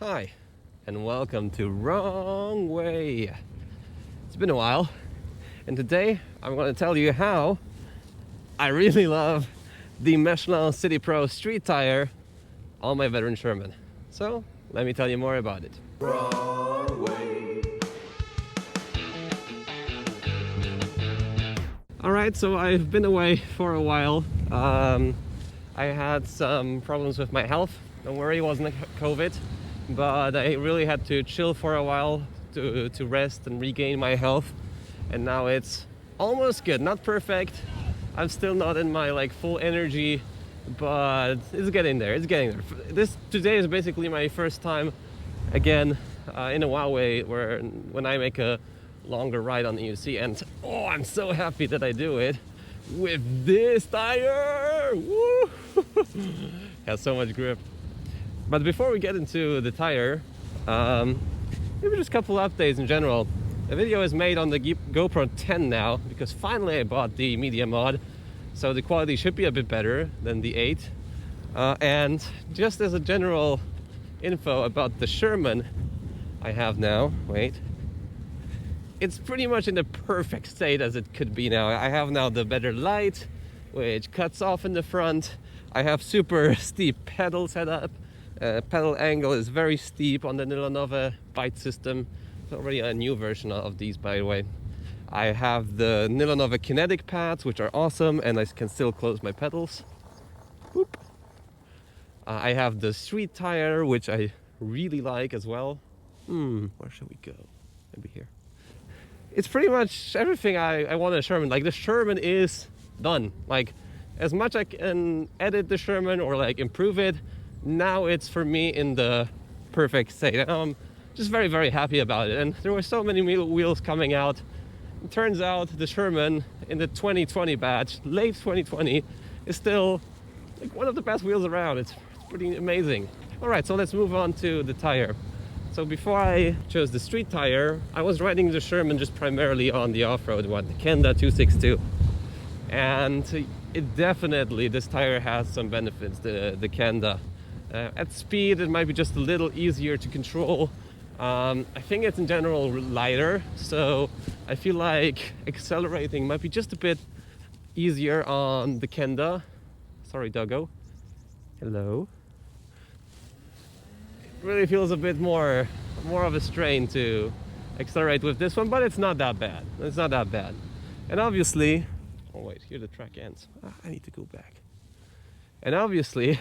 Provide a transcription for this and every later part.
Hi, and welcome to Wrong Way. It's been a while, and today I'm going to tell you how I really love the Michelin City Pro Street Tire on my veteran Sherman. So, let me tell you more about it. Wrong Way. Alright, so I've been away for a while. I had some problems with my health. Don't worry, it wasn't COVID. But I really had to chill for a while to rest and regain my health, and now it's almost good. Not perfect. I'm still not in my full energy, but it's getting there. It's getting there. Today is basically my first time again in a while when I make a longer ride on the UC, and oh, I'm so happy that I do it with this tire. Woo! Has so much grip. But before we get into the tire, maybe just a couple updates in general. The video is made on the GoPro 10 now, because finally I bought the media mod, so the quality should be a bit better than the 8. And just as a general info about the Sherman I have now, it's pretty much in the perfect state as it could be now. I have now the better light, which cuts off in the front. I have super steep pedal setup. Pedal angle is very steep on the Nilonova bite system. It's already a new version of these, by the way. I have the Nilonova kinetic pads, which are awesome, and I can still close my pedals. Whoop. I have the street tire, which I really like as well. Where should we go? Maybe here. It's pretty much everything I want in a Sherman. The Sherman is done. As much I can edit the Sherman or improve it, now it's for me in the perfect state. I'm just very, very happy about it. And there were so many wheels coming out. It turns out the Sherman in the 2020 batch, late 2020, is still one of the best wheels around. It's pretty amazing. All right, so let's move on to the tire. So before I chose the street tire, I was riding the Sherman just primarily on the off-road one, the Kenda 262. And this tire has some benefits, the Kenda. At speed, it might be just a little easier to control. I think it's in general lighter, so I feel like accelerating might be just a bit easier on the Kenda. Sorry, doggo. Hello. It really feels a bit more of a strain to accelerate with this one, but it's not that bad. It's not that bad. And obviously, oh wait, here the track ends. I need to go back. And obviously,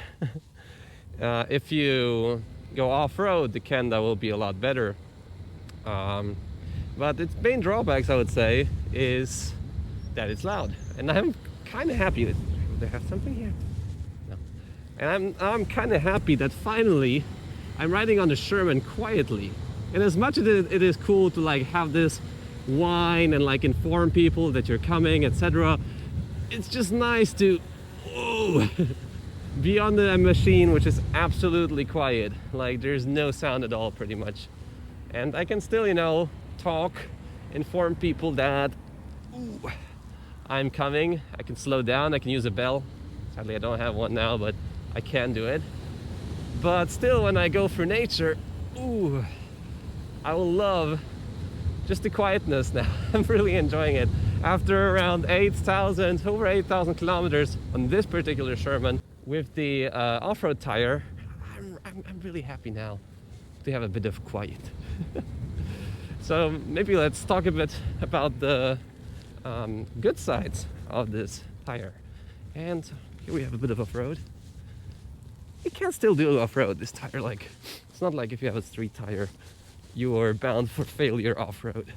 if you go off-road, the Kenda will be a lot better. But its main drawbacks, I would say, is that it's loud. And I'm kind of happy that they have something here. No. And I'm kind of happy that finally I'm riding on the Sherman quietly. And as much as it is cool to have this whine and inform people that you're coming, etc., it's just nice to be on the machine, which is absolutely quiet. There's no sound at all, pretty much. And I can still, talk, inform people that I'm coming. I can slow down, I can use a bell. Sadly, I don't have one now, but I can do it. But still, when I go through nature, I will love just the quietness now. I'm really enjoying it. After around over 8,000 kilometers on this particular Sherman, with the off-road tire, I'm really happy now to have a bit of quiet. So maybe let's talk a bit about the good sides of this tire. And here we have a bit of off-road. You can still do off-road, this tire. It's not like if you have a street tire, you are bound for failure off-road.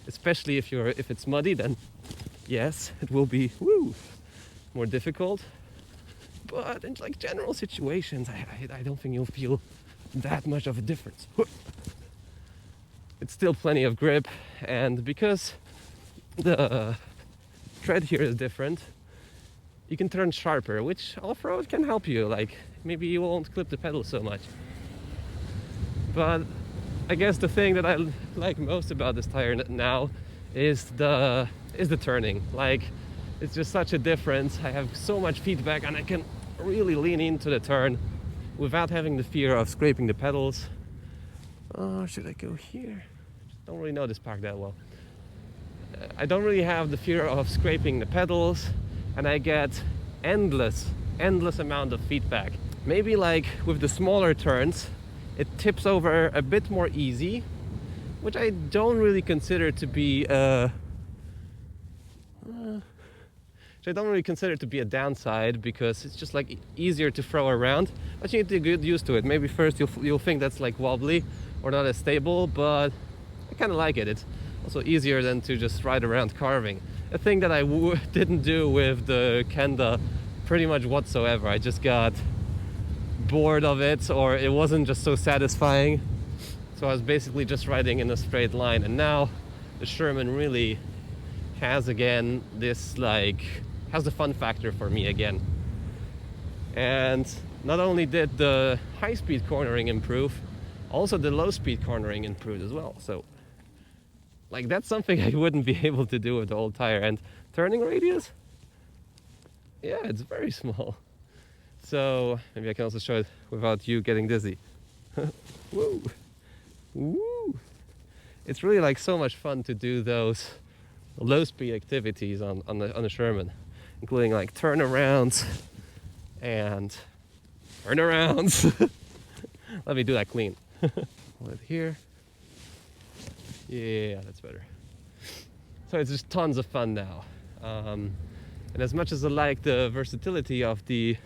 Especially if it's muddy, then yes, it will be more difficult. But in general situations, I don't think you'll feel that much of a difference. It's still plenty of grip, and because the tread here is different, you can turn sharper, which off-road can help you. Maybe you won't clip the pedal so much. But I guess the thing that I like most about this tire now is the turning. It's just such a difference. I have so much feedback and I can really lean into the turn. without having the fear of scraping the pedals. Should I go here? Don't really know this park that well. I don't really have the fear of scraping the pedals, and I get endless amount of feedback. Maybe like with the smaller turns, it tips over a bit more easy, which I don't really consider to be a downside, because it's just like easier to throw around. But you need to get used to it. Maybe first you'll think that's like wobbly or not as stable, but I kind of like it. It's also easier than to just ride around carving. A thing that I didn't do with the Kenda pretty much whatsoever. I just got bored of it, or it wasn't just so satisfying. So I was basically just riding in a straight line. And now the Sherman really has again this has the fun factor for me again. And not only did the high-speed cornering improve, also the low-speed cornering improved as well. So like that's something I wouldn't be able to do with the old tire. And turning radius, yeah, it's very small. So maybe I can also show it without you getting dizzy. Woo! Woo! It's really like so much fun to do those low-speed activities on the Sherman, including like turnarounds and turnarounds. Let me do that clean. Hold it here. Yeah, that's better. So it's just tons of fun now. And as much as I like the versatility of the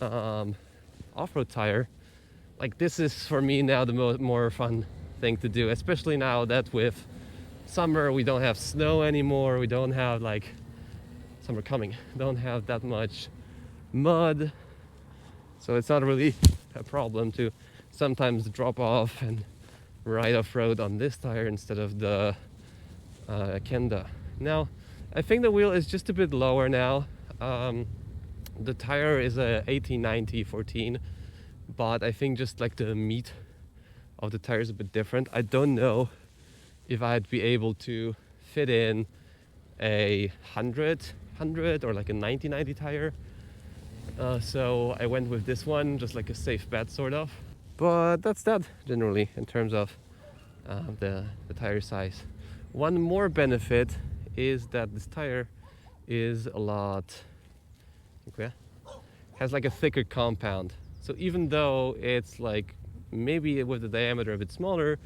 off-road tire, like this is for me now the more fun thing to do, especially now that with summer we don't have snow anymore, we don't have like summer coming, don't have that much mud, so it's not really a problem to sometimes drop off and ride off-road on this tire instead of the Kenda. Now I think the wheel is just a bit lower now. The tire is a 1890 14, but I think just like the meat of the tire is a bit different. I don't know if I'd be able to fit in a 100 or like a 90 tire. So I went with this one, just like a safe bet sort of. But that's that generally in terms of the tire size. One more benefit is that this tire is a lot, has like a thicker compound. So even though it's like maybe with the diameter a bit smaller,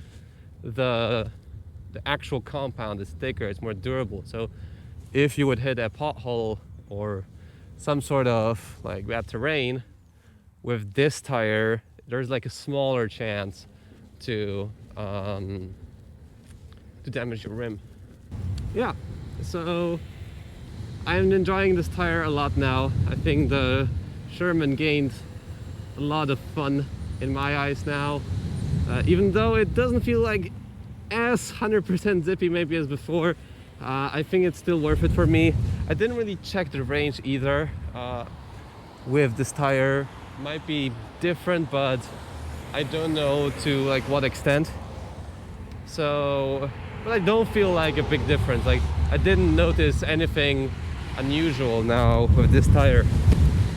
the actual compound is thicker, it's more durable. So if you would hit a pothole or some sort of like bad terrain with this tire, there's like a smaller chance to damage your rim. Yeah, so I'm enjoying this tire a lot now. I think the Sherman gained a lot of fun in my eyes now, even though it doesn't feel like as 100% zippy maybe as before. I think it's still worth it for me. I didn't really check the range either with this tire. Might be different, but I don't know to like what extent. So, but I don't feel like a big difference. Like I didn't notice anything unusual now with this tire.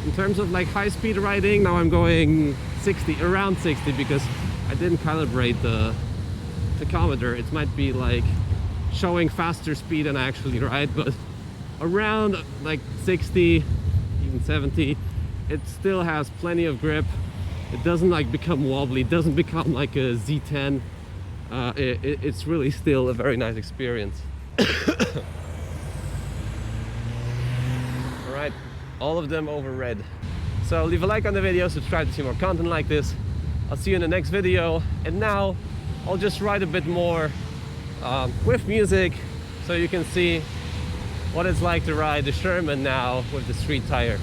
In terms of like high speed riding, now I'm going 60, around 60, because I didn't calibrate the tachometer. It might be like showing faster speed than I actually ride, but around like 60, even 70, it still has plenty of grip. It doesn't like become wobbly, it doesn't become like a Z10. It's really still a very nice experience. Alright, all of them over red. So leave a like on the video, subscribe to see more content like this. I'll see you in the next video, and now I'll just ride a bit more with music, so you can see what it's like to ride the Sherman now with the street tire.